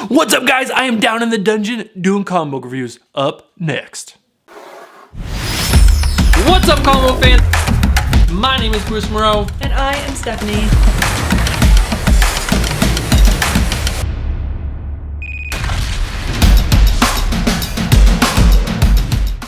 What's up, guys? I am down in the dungeon doing comic book reviews. Up next. What's up, comic book fans? My name is Bruce Moreau. And I am Stephanie.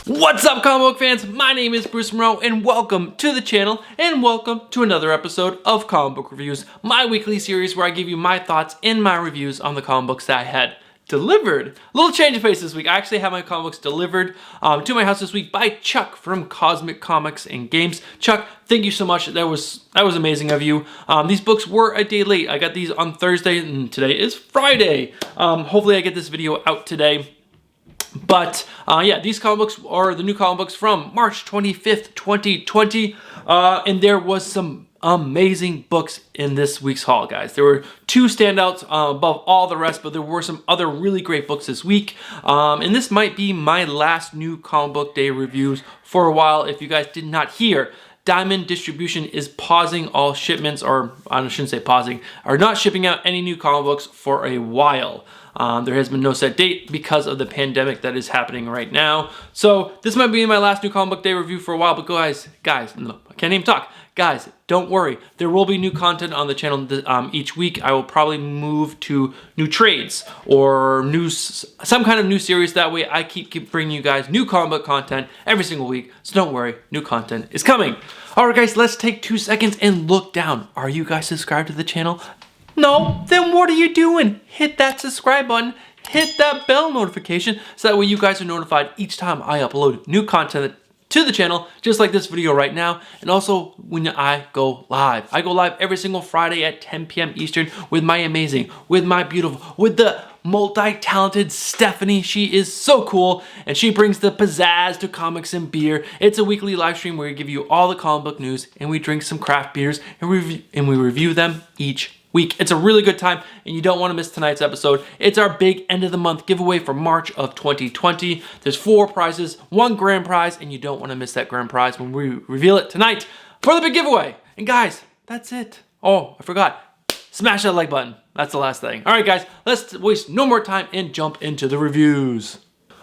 What's up, comic book fans? My name is Bruce Moreau, and welcome to the channel, and welcome to another episode of Comic Book Reviews, my weekly series where I give you my thoughts and my reviews on the comic books that I had delivered. A little change of pace this week. I actually have my comic books delivered to my house this week by Chuck from Cosmic Comics and Games. Chuck, thank you so much. That was amazing of you. These books were a day late. I got these on Thursday, and today is Friday. Hopefully I get this video out today. But yeah, these comic books are the new comic books from March 25th, 2020. And there was some amazing books in this week's haul, guys. There were two standouts above all the rest, but there were some other really great books this week. And this might be my last new comic book day reviews for a while. If you guys did not hear, Diamond Distribution is pausing all shipments, or I shouldn't say pausing, are not shipping out any new comic books for a while. There has been no set date because of the pandemic that is happening right now. So this might be my last new comic book day review for a while, but guys, no, I can't even talk. Guys, don't worry. There will be new content on the channel each week. I will probably move to new trades or some kind of new series. That way I keep bringing you guys new comic book content every single week. So don't worry, new content is coming. All right, guys, let's take 2 seconds and look down. Are you guys subscribed to the channel? No? Then what are you doing? Hit that subscribe button, hit that bell notification, so that way you guys are notified each time I upload new content to the channel, just like this video right now, and also when I go live. I go live every single Friday at 10 p.m. Eastern with my amazing, with my beautiful, with the multi-talented Stephanie. She is so cool, and she brings the pizzazz to comics and beer. It's a weekly live stream where we give you all the comic book news, and we drink some craft beers, and we review them each week. It's a really good time, and you don't want to miss tonight's episode. It's our big end of the month giveaway for March of 2020. There's 4 prizes, 1 grand prize, and you don't want to miss that grand prize when we reveal it tonight for the big giveaway. And guys, that's it. Oh, I forgot. Smash that like button. That's the last thing. All right, guys, let's waste no more time and jump into the reviews.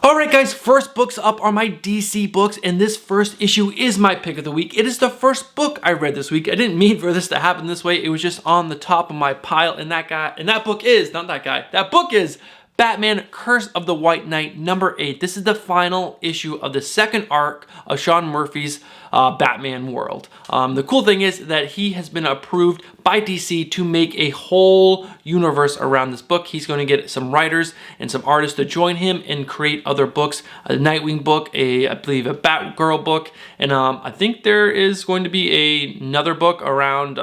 All right, guys, first books up are my DC books, and this first issue is my pick of the week. It is the first book I read this week. I didn't mean for this to happen this way. It was just on the top of my pile, and that book is Batman Curse of the White Knight number 8. This is the final issue of the second arc of Sean Murphy's Batman world. The cool thing is that he has been approved by DC to make a whole universe around this book. He's going to get some writers and some artists to join him and create other books. A Nightwing book, I believe a Batgirl book, and I think there is going to be another book around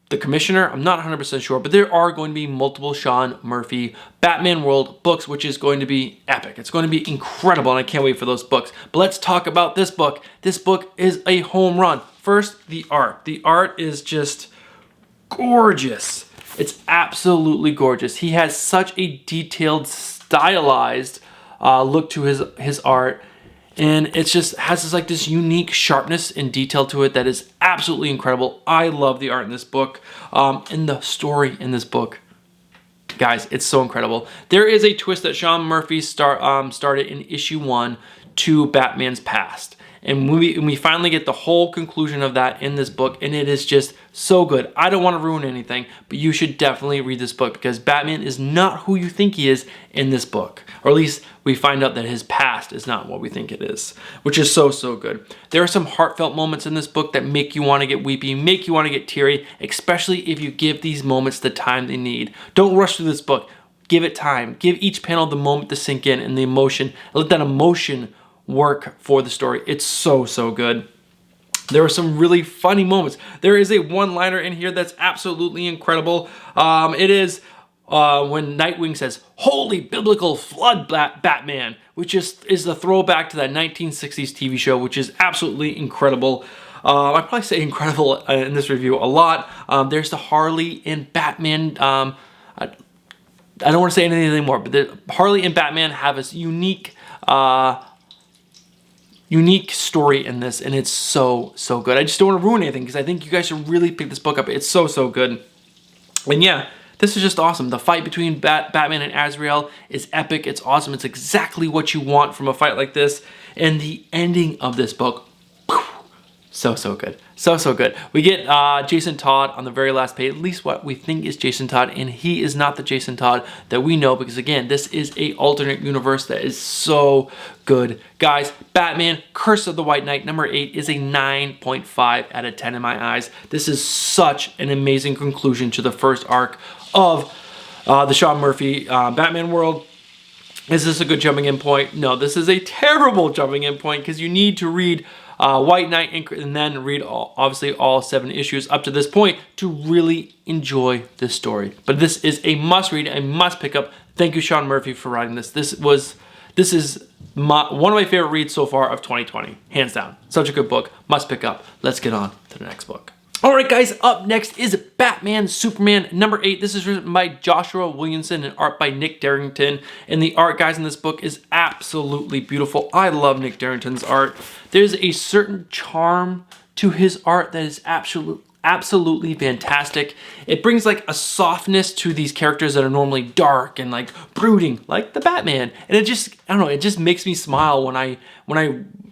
the Commissioner. I'm not 100% sure, but there are going to be multiple Sean Murphy Batman World books, which is going to be epic. It's going to be incredible, and I can't wait for those books. But let's talk about this book. This book is a home run. First, the art. The art is just gorgeous. It's absolutely gorgeous. He has such a detailed, stylized look to his art. And it just has this unique sharpness and detail to it that is absolutely incredible. I love the art in this book, and the story in this book. Guys, it's so incredible. There is a twist that Sean Murphy started in issue 1 to Batman's past. And we finally get the whole conclusion of that in this book, and it is just so good. I don't want to ruin anything, but you should definitely read this book because Batman is not who you think he is in this book. Or at least we find out that his past is not what we think it is, which is so, so good. There are some heartfelt moments in this book that make you want to get weepy, make you want to get teary, especially if you give these moments the time they need. Don't rush through this book. Give it time. Give each panel the moment to sink in and the emotion. Let that emotion work for the story. It's so, so good. There are some really funny moments. There is a one-liner in here that's absolutely incredible. It is when Nightwing says, "Holy biblical flood, Batman," which is a throwback to that 1960s TV show, which is absolutely incredible. I probably say incredible in this review a lot. There's the Harley and Batman. I don't want to say anything anymore, but the Harley and Batman have this unique story in this, and it's so, so good. I just don't want to ruin anything because I think you guys should really pick this book up. It's so, so good. And yeah, this is just awesome. The fight between Batman and Azrael is epic. It's awesome. It's exactly what you want from a fight like this. And the ending of this book, so good. So good. We get Jason Todd on the very last page, at least what we think is Jason Todd, and he is not the Jason Todd that we know, because again, this is a alternate universe that is so good. Guys, Batman Curse of the White Knight number 8 is a 9.5 out of 10 in my eyes. This is such an amazing conclusion to the first arc of the Sean Murphy Batman world. Is this a good jumping in point? No, this is a terrible jumping in point, because you need to read White Knight and then read obviously all 7 issues up to this point to really enjoy this story. But this is a must read, a must pick up. Thank you, Sean Murphy, for writing this. This is one of my favorite reads so far of 2020, hands down. Such a good book, must pick up. Let's get on to the next book. All right, guys, up next is Batman Superman number 8. This is written by Joshua Williamson and art by Nick Derington. And the art, guys, in this book is absolutely beautiful. I love Nick Derington's art. There's a certain charm to his art that is absolutely fantastic. It brings like a softness to these characters that are normally dark and like brooding, like the Batman. And it just, I don't know, it just makes me smile when I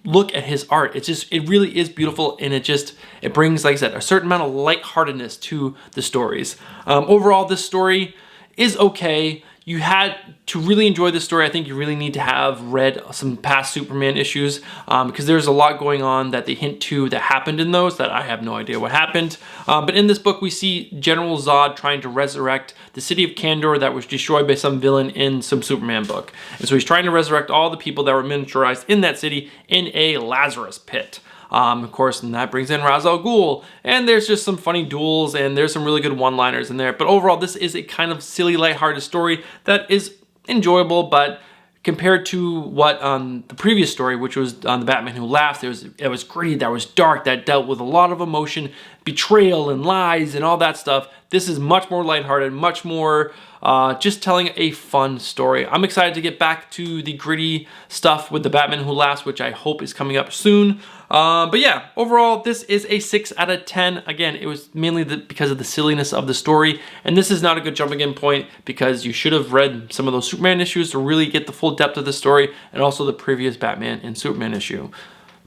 look at his art. It really is beautiful, and it brings, like I said, a certain amount of lightheartedness to the stories. Overall, this story is okay. You had to really enjoy this story. I think you really need to have read some past Superman issues, because there's a lot going on that they hint to that happened in those that I have no idea what happened. But in this book, we see General Zod trying to resurrect the city of Kandor that was destroyed by some villain in some Superman book. And so he's trying to resurrect all the people that were miniaturized in that city in a Lazarus pit. Of course, and that brings in Ra's al Ghul, and there's just some funny duels, and there's some really good one-liners in there. But overall, this is a kind of silly, lighthearted story that is enjoyable, but compared to what the previous story, which was on The Batman Who Laughs, it was gritty, that was dark, that dealt with a lot of emotion, betrayal and lies and all that stuff. This is much more lighthearted, much more just telling a fun story. I'm excited to get back to the gritty stuff with The Batman Who Laughs, which I hope is coming up soon. But yeah, overall, this is a 6 out of 10. Again, it was mainly because of the silliness of the story, and this is not a good jumping in point because you should have read some of those Superman issues to really get the full depth of the story, and also the previous Batman and Superman issue.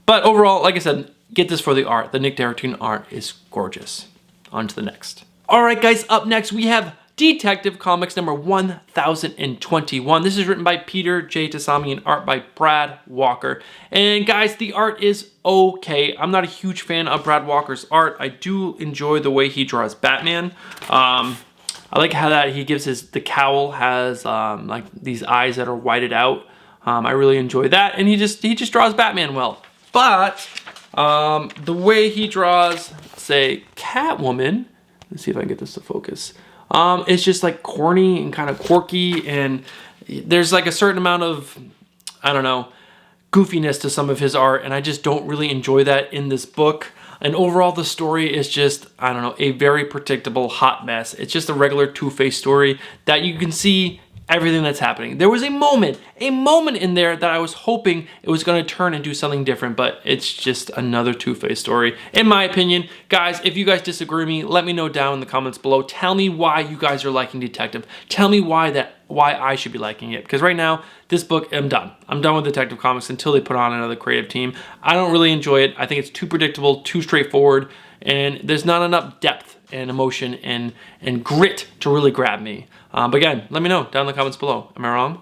But overall, like I said, get this for the art. The Nick Derington art is gorgeous. On to the next. All right, guys, up next we have Detective Comics number 1021. This is written by Peter J. Tasami and art by Brad Walker. And guys, the art is okay. I'm not a huge fan of Brad Walker's art. I do enjoy the way he draws Batman. I like how that he gives the cowl has like these eyes that are whited out. I really enjoy that, and he just draws Batman well. But the way he draws, say, Catwoman, let's see if I can get this to focus. It's just like corny and kind of quirky, and there's like a certain amount of, I don't know, goofiness to some of his art, and I just don't really enjoy that in this book. And overall, the story is just, I don't know, a very predictable hot mess. It's just a regular Two-Face story that you can see everything that's happening. There was a moment in there that I was hoping it was going to turn and do something different, but it's just another Two-Face story, in my opinion. Guys, if you guys disagree with me, let me know down in the comments below. Tell me why you guys are liking Detective. Tell me why I should be liking it, because right now, this book, I'm done. I'm done with Detective Comics until they put on another creative team. I don't really enjoy it. I think it's too predictable, too straightforward, and there's not enough depth and emotion and grit to really grab me. But again, let me know down in the comments below. Am I wrong?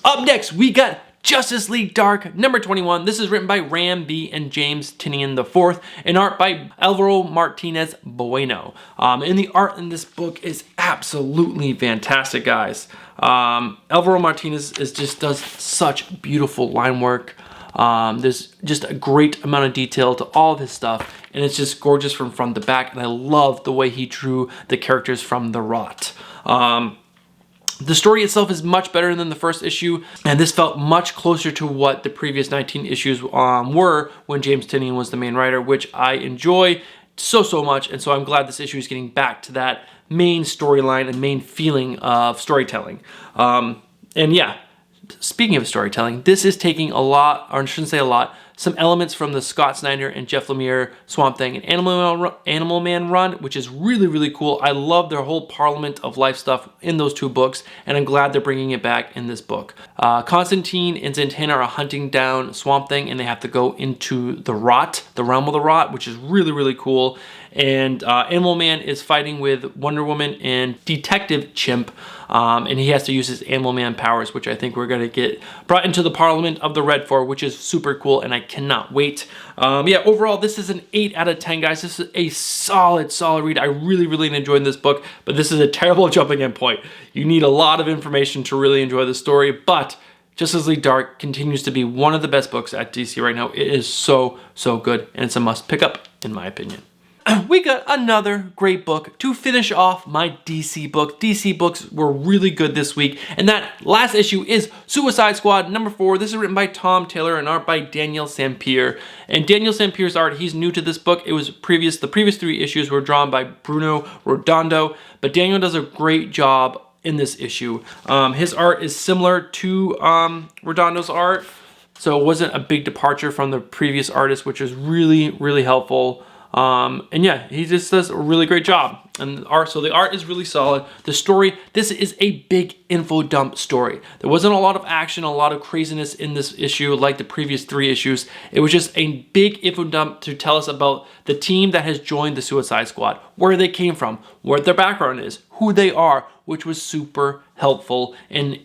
Up next, we got Justice League Dark number 21. This is written by Ram V and James Tynion IV and art by Alvaro Martinez Bueno. And the art in this book is absolutely fantastic, guys. Alvaro Martinez just does such beautiful line work. There's just a great amount of detail to all of his stuff, and it's just gorgeous from front to back, and I love the way he drew the characters from the Rot. The story itself is much better than the first issue, and this felt much closer to what the previous 19 issues were when James Tynion was the main writer, which I enjoy so much, and so I'm glad this issue is getting back to that main storyline and main feeling of storytelling. And yeah, speaking of storytelling, this is taking a lot, or I shouldn't say a lot, some elements from the Scott Snyder and Jeff Lemire Swamp Thing and Animal Man run, which is really, really cool. I love their whole Parliament of Life stuff in those two books, and I'm glad they're bringing it back in this book. Constantine and Zatanna are hunting down Swamp Thing, and they have to go into the Rot, the realm of the Rot, which is really, really cool. And Animal Man is fighting with Wonder Woman and Detective Chimp, and he has to use his Animal Man powers, which I think we're going to get brought into the Parliament of the Red for, which is super cool, and I cannot wait. Yeah, overall, this is an 8 out of 10, guys. This is a solid read. I really, really enjoyed this book, but this is a terrible jumping in point. You need a lot of information to really enjoy the story, but Justice League Dark continues to be one of the best books at DC right now. It is so good, and it's a must pick up, in my opinion. We got another great book to finish off my DC book. DC books were really good this week, and that last issue is Suicide Squad number 4. This is written by Tom Taylor and art by Daniel Sampere. And Daniel Sampere's art, he's new to this book. It was the previous 3 issues were drawn by Bruno Redondo, but Daniel does a great job in this issue. His art is similar to Redondo's art, so it wasn't a big departure from the previous artist, which is really helpful. And yeah, he just does a really great job. And the art is really solid. The story, this is a big info dump story. There wasn't a lot of action, a lot of craziness in this issue like the previous 3 issues. It was just a big info dump to tell us about the team that has joined the Suicide Squad, where they came from, what their background is, who they are, which was super helpful in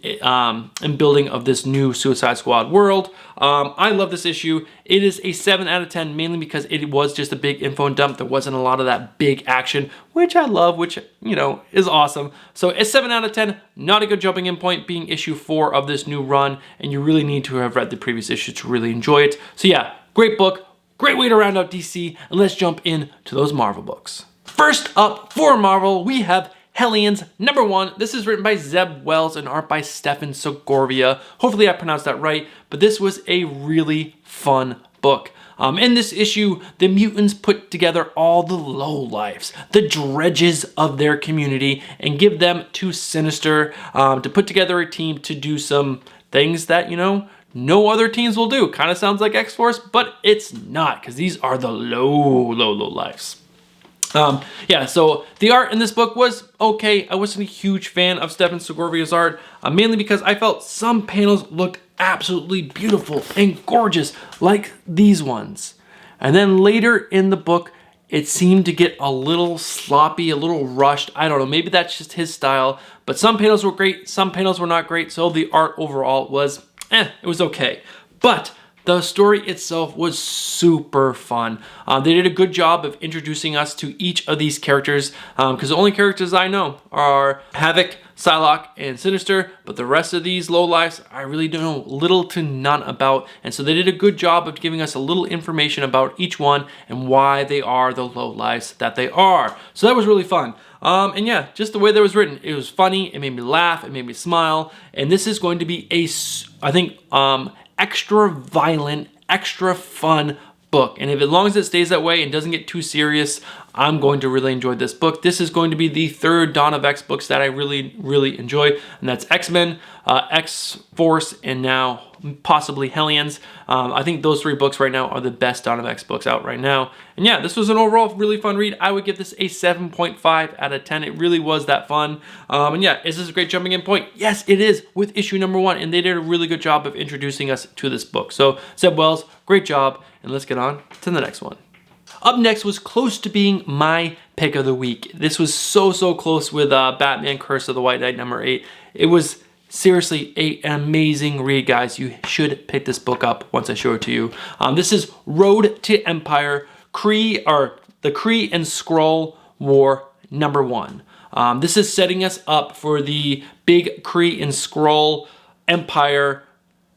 building of this new Suicide Squad world. I love this issue. It is a 7 out of 10, mainly because it was just a big info dump. There wasn't a lot of that big action, which I love, which, you know, is awesome. So it's 7 out of 10, not a good jumping in point, being issue 4 of this new run, and you really need to have read the previous issue to really enjoy it. So yeah, great book, great way to round out DC, and let's jump into those Marvel books. First up for Marvel, we have Hellions number 1. This is written by Zeb Wells and art by Stephen Segovia. Hopefully I pronounced that right, but this was a really fun book. In this issue, the mutants put together all the lowlifes, the dredges of their community, and give them to Sinister to put together a team to do some things that, you know, no other teams will do. Kind of sounds like X-Force, but it's not, because these are the lowlifes. Yeah, so the art in this book was okay. I wasn't a huge fan of Stephen Segovia's art, mainly because I felt some panels looked absolutely beautiful and gorgeous, like these ones. And then later in the book, it seemed to get a little sloppy, a little rushed. I don't know, maybe that's just his style, but some panels were great, some panels were not great, so the art overall was, it was okay. But the story itself was super fun. They did a good job of introducing us to each of these characters, because the only characters I know are Havoc, Psylocke, and Sinister, but the rest of these lowlifes I really don't know little to none about, and so they did a good job of giving us a little information about each one and why they are the lowlifes that they are. So that was really fun. And yeah, just the way that was written, it was funny, it made me laugh, it made me smile, and this is going to be a, I think, extra violent, extra fun book. And if as long as it stays that way and doesn't get too serious, I'm going to really enjoy this book. This is going to be the 3rd Dawn of X books that I really enjoy, and that's X-Men, X-Force, and now possibly Hellions. I think those 3 books right now are the best Dawn of X books out right now. And yeah, this was an overall really fun read. I would give this a 7.5 out of 10. It really was that fun. And yeah, is this a great jumping in point? Yes, it is, with issue number 1, and they did a really good job of introducing us to this book. So Zeb Wells, great job, and let's get on to the next one. Up next was close to being my pick of the week. This was so close with Batman Curse of the White Knight number 8. It was seriously an amazing read, guys. You should pick this book up once I show it to you. This is Road to Empyre, the Kree and Skrull War number 1. This is setting us up for the big Kree and Skrull Empyre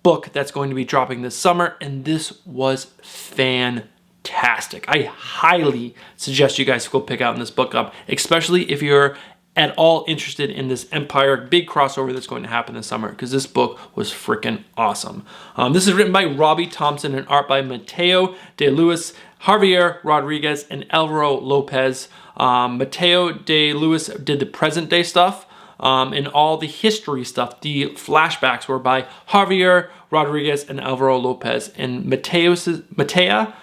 book that's going to be dropping this summer, and this was fantastic. I highly suggest you guys go pick out this book up, especially if you're at all interested in this Empyre big crossover that's going to happen this summer, because this book was freaking awesome. This is written by Robbie, Thompson, and art by Mattia de Luis, Javier Rodriguez, and Alvaro Lopez. Mattia de Luis did the present day stuff, and all the history stuff. The flashbacks were by Javier Rodriguez and Alvaro Lopez. And Mattia,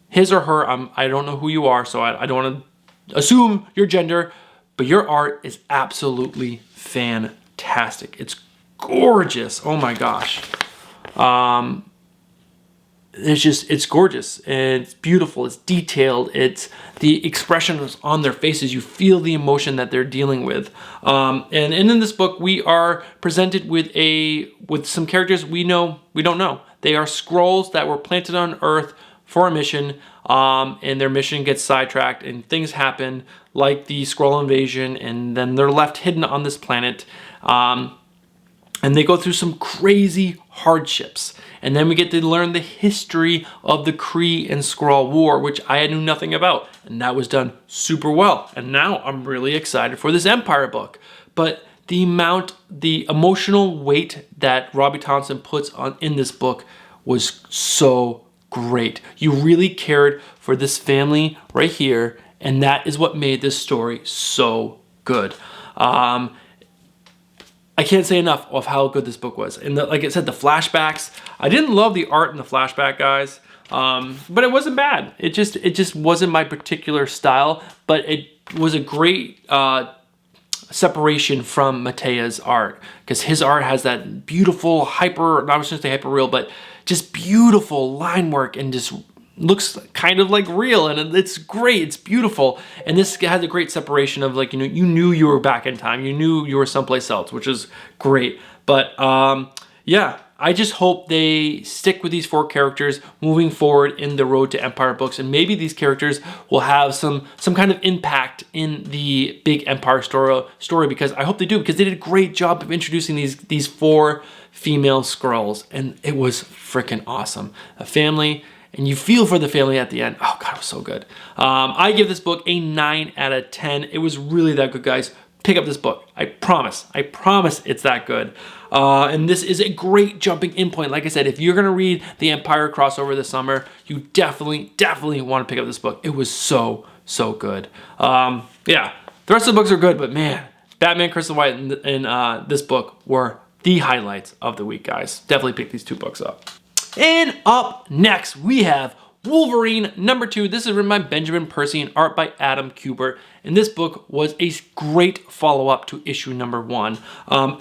his or her, I don't know who you are, so I don't want to assume your gender, but your art is absolutely fantastic. It's gorgeous. Oh my gosh. It's gorgeous, and it's beautiful, it's detailed, it's the expressions on their faces, you feel the emotion that they're dealing with. And in this book, we are presented with some characters we don't know. They are Skrulls that were planted on Earth for a mission, and their mission gets sidetracked, and things happen like the Skrull invasion, and then they're left hidden on this planet. And they go through some crazy hardships. And then we get to learn the history of the Kree and Skrull War, which I knew nothing about. And that was done super well. And now I'm really excited for this Empyre book. But the emotional weight that Robbie Thompson puts in this book was so great. You really cared for this family right here. And that is what made this story so good. I can't say enough of how good this book was. And like I said, the flashbacks, I didn't love the art in the flashback, guys, but it wasn't bad. It just wasn't my particular style, but it was a great separation from Mattia's art, because his art has that beautiful I was going to say hyper real, but just beautiful line work and just looks kind of like real, and it's great, it's beautiful. And this has a great separation of, like, you knew you were back in time, you knew you were someplace else, which is great. But yeah, I just hope they stick with these 4 characters moving forward in the Road to Empyre books, and maybe these characters will have some kind of impact in the big Empyre story, because I hope they do, because they did a great job of introducing these 4 female Skrulls, and it was freaking awesome. A family, and you feel for the family at the end. Oh God, it was so good. I give this book a 9 out of 10. It was really that good, guys. Pick up this book. I promise it's that good. And this is a great jumping in point. Like I said, if you're gonna read the Empyre crossover this summer, you definitely want to pick up this book. It was so good. Yeah, the rest of the books are good, but man, Batman, Crystal White, and this book were the highlights of the week, guys. Definitely pick these 2 books up. And up next, we have Wolverine #2. This is written by Ben Percy and art by Adam Kubert. And this book was a great follow-up to issue #1.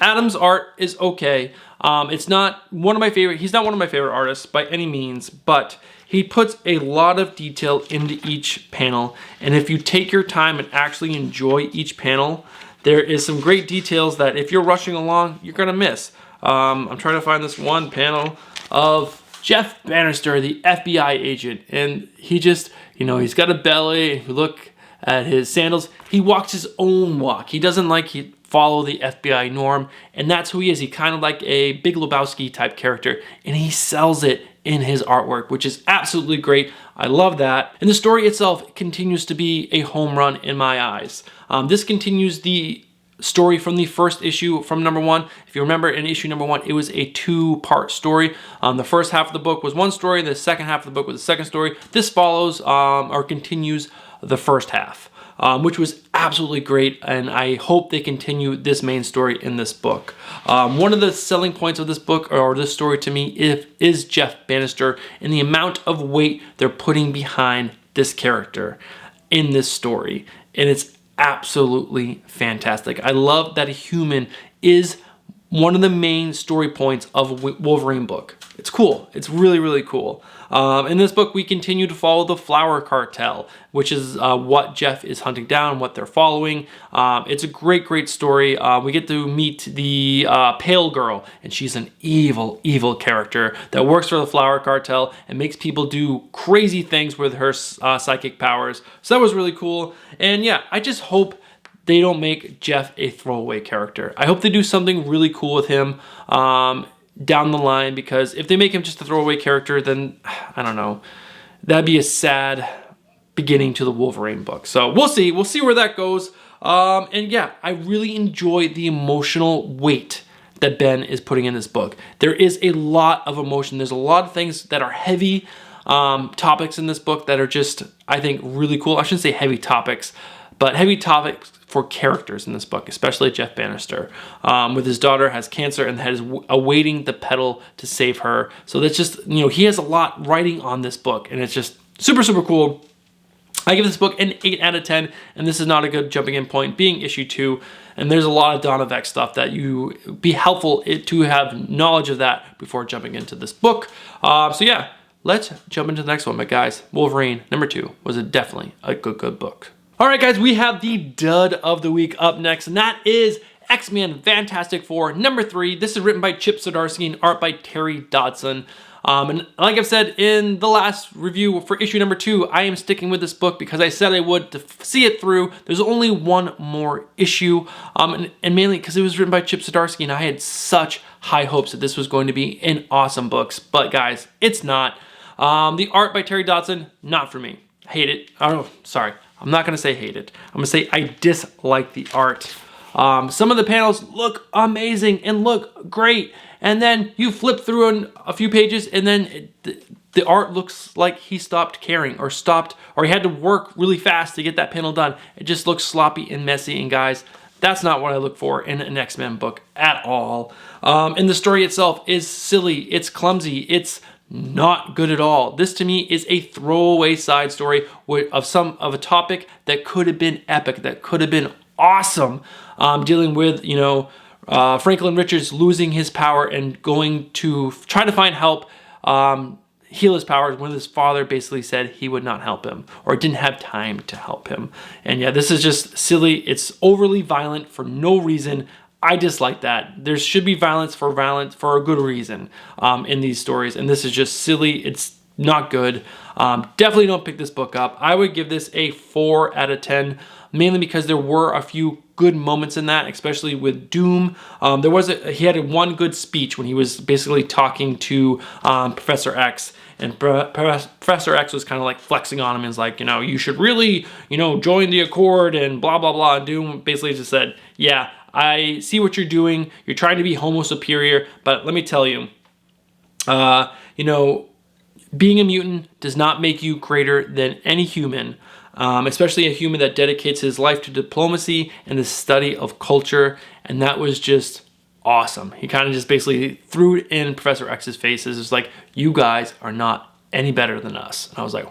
Adam's art is okay. It's not one of my favorite. He's not one of my favorite artists by any means, but he puts a lot of detail into each panel. And if you take your time and actually enjoy each panel, there is some great details that if you're rushing along, you're gonna miss. I'm trying to find this one panel of Jeff Bannister, the FBI agent, and he just, he's got a belly. If you look at his sandals, he walks his own walk. He doesn't follow the FBI norm, and that's who he is. He kind of like a Big Lebowski type character, and he sells it in his artwork, which is absolutely great. I love that. And the story itself continues to be a home run in my eyes. This continues the story from the first issue from #1. If you remember, in issue #1, it was a 2-part story. The first half of the book was one story, the second half of the book was the second story. This follows or continues the first half, which was absolutely great, and I hope they continue this main story in this book. One of the selling points of this book, or this story to me, is Jeff Bannister and the amount of weight they're putting behind this character in this story, and it's absolutely fantastic. I love that a human is one of the main story points of a Wolverine book. It's cool. It's really cool. In this book, we continue to follow the Flower Cartel, which is what Jeff is hunting down, what they're following. It's a great story. We get to meet the Pale Girl, and she's an evil character that works for the Flower Cartel and makes people do crazy things with her psychic powers. So that was really cool. And yeah, I just hope they don't make Jeff a throwaway character. I hope they do something really cool with him down the line, because if they make him just a throwaway character, then I don't know, that'd be a sad beginning to the Wolverine book. So we'll see where that goes. And yeah, I really enjoy the emotional weight that Ben is putting in this book. There is a lot of emotion. There's a lot of things that are heavy topics in this book that are just, I think, really cool. I shouldn't say heavy topics, but heavy topics for characters in this book, especially Jeff Bannister, with his daughter has cancer and is awaiting the petal to save her. So that's just, he has a lot writing on this book, and it's just super, super cool. I give this book an 8 out of 10, and this is not a good jumping in point, being issue 2, and there's a lot of Donovan stuff that you be helpful to have knowledge of that before jumping into this book. So yeah, let's jump into the next one. But guys, Wolverine #2 was definitely a good book. All right, guys, we have the dud of the week up next, and that is X-Men Fantastic Four #3. This is written by Chip Zdarsky and art by Terry Dodson. And like I've said in the last review for issue #2, I am sticking with this book because I said I would to see it through. There's only one more issue, and mainly because it was written by Chip Zdarsky, and I had such high hopes that this was going to be an awesome book. But guys, it's not. The art by Terry Dodson, not for me. Hate it. Oh, sorry. I'm not going to say hate it. I'm going to say I dislike the art. Some of the panels look amazing and look great. And then you flip through a few pages and then the art looks like he stopped caring or he had to work really fast to get that panel done. It just looks sloppy and messy. And guys, that's not what I look for in an X-Men book at all. And the story itself is silly. It's clumsy. It's not good at all. This to me is a throwaway side story of a topic that could have been epic, that could have been awesome, dealing with, Franklin Richards losing his power and going to try to find help, heal his powers when his father basically said he would not help him or didn't have time to help him. And yeah, this is just silly. It's overly violent for no reason. I dislike that. There should be violence for a good reason in these stories, and this is just silly. It's not good. Definitely don't pick this book up. I would give this a 4 out of 10, mainly because there were a few good moments in that, especially with Doom. He had one good speech when he was basically talking to Professor X, and Professor X was kind of like flexing on him and was like, you should really, join the Accord and blah, blah, blah. And Doom basically just said, yeah, I see what you're doing. You're trying to be homo superior, but let me tell you, being a mutant does not make you greater than any human, especially a human that dedicates his life to diplomacy and the study of culture. And that was just awesome. He kind of just basically threw it in Professor X's faces. It's like, you guys are not any better than us. And I was like,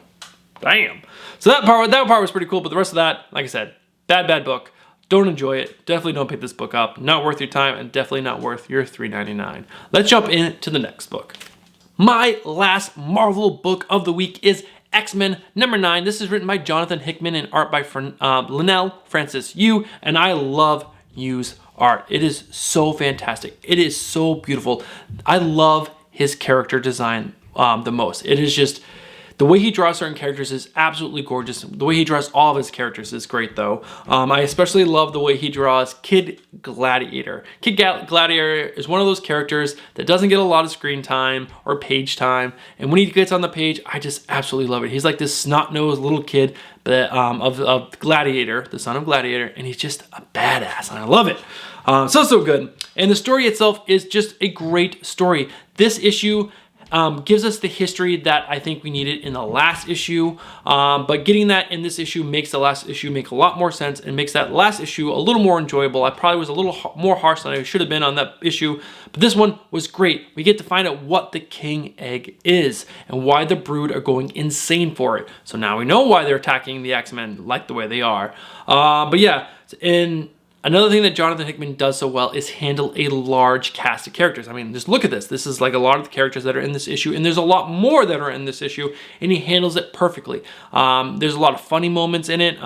damn. So that part was pretty cool. But the rest of that, like I said, bad book. Don't enjoy it. Definitely don't pick this book up. Not worth your time, and definitely not worth your $3.99. Let's jump into the next book. My last Marvel book of the week is X-Men #9. This is written by Jonathan Hickman and art by Leinil Francis Yu, and I love Yu's art. It is so fantastic. It is so beautiful. I love his character design the most. It is just, the way he draws certain characters is absolutely gorgeous. The way he draws all of his characters is great, though. I especially love the way he draws Kid Gladiator. Kid Gladiator is one of those characters that doesn't get a lot of screen time or page time, and when he gets on the page, I just absolutely love it. He's like this snot-nosed little kid of Gladiator, the son of Gladiator, and he's just a badass, and I love it. So good. And the story itself is just a great story. This issue gives us the history that I think we needed in the last issue, but getting that in this issue makes the last issue make a lot more sense and makes that last issue a little more enjoyable. I probably was a little more harsh than I should have been on that issue, but this one was great. We get to find out what the King Egg is and why the Brood are going insane for it. So now we know why they're attacking the X-Men like the way they are. But yeah, another thing that Jonathan Hickman does so well is handle a large cast of characters. I mean, just look at this. This is like a lot of the characters that are in this issue, and there's a lot more that are in this issue, and he handles it perfectly. There's a lot of funny moments in it.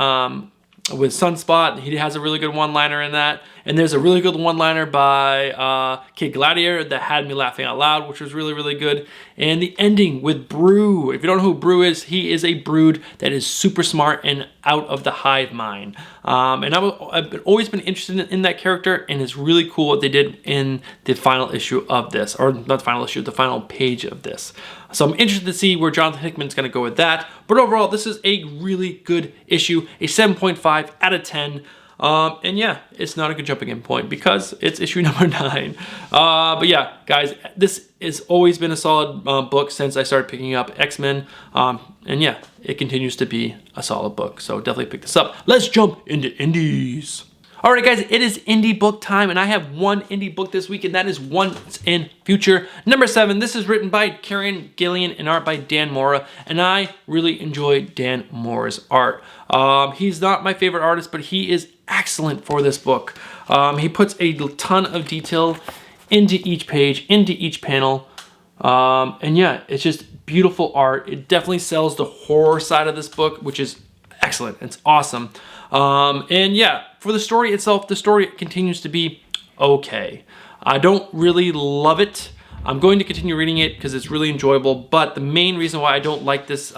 With Sunspot, he has a really good one-liner in that. And there's a really good one-liner by Kid Gladiator that had me laughing out loud, which was really, really good. And the ending with Brew. If you don't know who Brew is, he is a Brood that is super smart and out of the hive mind. And I've always been interested in that character, and it's really cool what they did in the final issue of this. Or not the final issue, the final page of this. So I'm interested to see where Jonathan Hickman's going to go with that. But overall, this is a really good issue, a 7.5 out of 10. And yeah, it's not a good jumping in point because it's issue number 9. But yeah, guys, this has always been a solid book since I started picking up X-Men. And yeah, it continues to be a solid book. So definitely pick this up. Let's jump into indies. All right, guys, it is indie book time, and I have one indie book this week, and that is Once in Future number 7. This is written by Kieran Gillian and art by Dan Mora, and I really enjoy Dan Mora's art. He's not my favorite artist, but he is excellent for this book. He puts a ton of detail into each page, into each panel, and yeah, it's just beautiful art. It definitely sells the horror side of this book, which is excellent. It's awesome. And yeah, for the story itself, the story continues to be okay. I don't really love it. I'm going to continue reading it because it's really enjoyable, but the main reason why I don't like this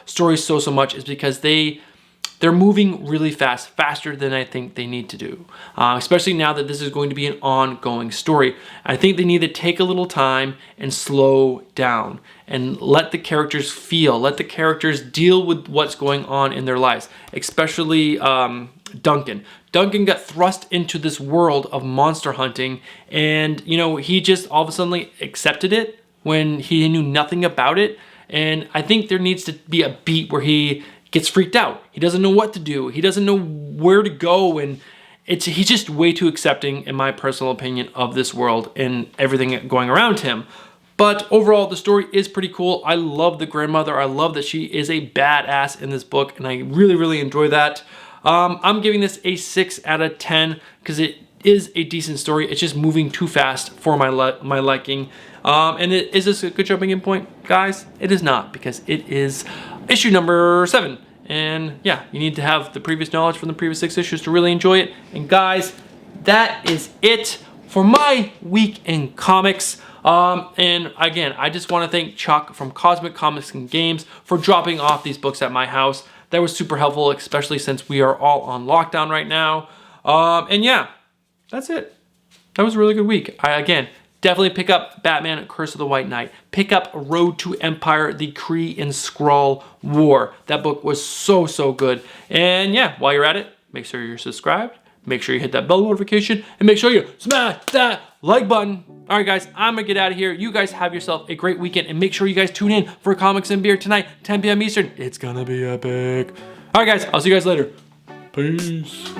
story so much is because they're moving really fast, faster than I think they need to do, especially now that this is going to be an ongoing story. I think they need to take a little time and slow down and let the characters feel, let the characters deal with what's going on in their lives, especially Duncan. Duncan got thrust into this world of monster hunting, and you know, he just all of a sudden accepted it when he knew nothing about it. And I think there needs to be a beat where he gets freaked out. He doesn't know what to do. He doesn't know where to go, and he's just way too accepting, in my personal opinion, of this world and everything going around him. But overall, the story is pretty cool. I love the grandmother. I love that she is a badass in this book, and I really, really enjoy that. I'm giving this a 6 out of 10 because it is a decent story. It's just moving too fast for my liking. And is this a good jumping in point, guys? It is not, because it is issue number 7. And yeah, you need to have the previous knowledge from the previous 6 issues to really enjoy it. And guys, that is it for my week in comics. And again, I just want to thank Chuck from Cosmic Comics and Games for dropping off these books at my house. That was super helpful, especially since we are all on lockdown right now. And yeah, that's it. That was a really good week. Again, definitely pick up Batman Curse of the White Knight. Pick up Road to Empire, the Kree and Skrull War. That book was so good. And yeah, while you're at it, make sure you're subscribed. Make sure you hit that bell notification. And make sure you smash that like button. All right, guys, I'm going to get out of here. You guys have yourself a great weekend. And make sure you guys tune in for Comics and Beer tonight, 10 p.m. Eastern. It's going to be epic. All right, guys, I'll see you guys later. Peace.